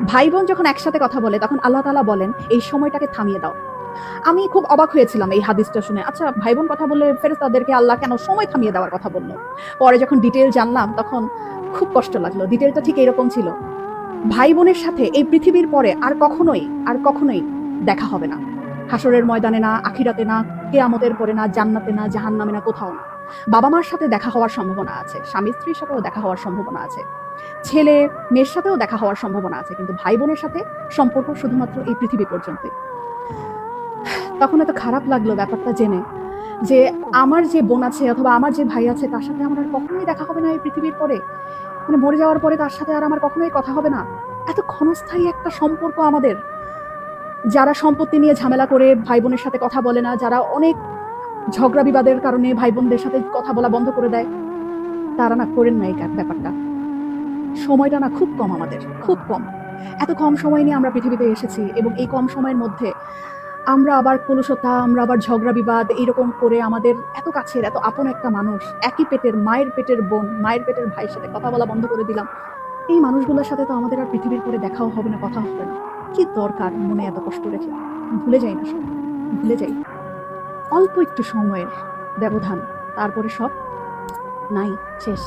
ভাই বোন যখন একসাথে কথা বলে তখন আল্লাহ তাআলা বলেন এই সময়টাকে থামিয়ে দাও। আমি খুব অবাক হয়েছিলাম এই হাদিসটা শুনে। আচ্ছা, ভাই বোন কথা বললে ফেরেশতাদেরকে আল্লাহ কেন সময় থামিয়ে দেওয়ার কথা বলল? পরে যখন ডিটেইল জানলাম তখন খুব কষ্ট লাগলো। ডিটেইলটা ঠিক এরকম ছিল। ভাই বোনের সাথে এই পৃথিবীর পরে আর কখনোই দেখা হবে না। হাসরের ময়দানে না, আখিরাতে না, কিয়ামতের পরে না, জান্নাতে না, জাহান্নামে না, কোথাও না। বাবা মার সাথে দেখা হওয়ার সম্ভাবনা আছে, স্বামী স্ত্রীর সাথেও দেখা হওয়ার সম্ভাবনা আছে, ছেলে মেয়ের সাথেও দেখা হওয়ার সম্ভাবনা আছে, কিন্তু ভাই বোনের সাথে সম্পর্ক শুধুমাত্র এই পৃথিবী পর্যন্তই। তখন এত খারাপ লাগলো ব্যাপারটা জেনে যে আমার যে বোন আছে অথবা আমার যে ভাই আছে তার সাথে আমার আর কখনোই দেখা হবে না এই পৃথিবীর পরে। মানে মরে যাওয়ার পরে তার সাথে আর আমার কখনোই কথা হবে না। এত ক্ষণস্থায়ী একটা সম্পর্ক আমাদের। যারা সম্পত্তি নিয়ে ঝামেলা করে ভাই বোনের সাথে কথা বলে না, যারা অনেক ঝগড়া বিবাদের কারণে ভাই বোনদের সাথে কথা বলা বন্ধ করে দেয়, তারা না করেন না এই ব্যাপারটা। সময়টা না খুব কম আমাদের, খুব কম। এত কম সময় নিয়ে আমরা পৃথিবীতে এসেছি এবং এই কম সময়ের মধ্যে আমরা আবার কলুষতা, আমরা আবার ঝগড়া বিবাদ এরকম করে আমাদের এত কাছের এত আপন একটা মানুষ, একই পেটের মায়ের পেটের বোন, মায়ের পেটের ভাইয়ের সাথে কথা বলা বন্ধ করে দিলাম। এই মানুষগুলোর সাথে তো আমাদের আর পৃথিবীর পরে দেখাও হবে না, কথা হবে না। কি দরকার মনে এত কষ্ট রেখে? ভুলে যাই না সব, ভুলে যাই। অল্প একটু সময়ের ব্যবধান, তারপরে সব নাই, শেষ।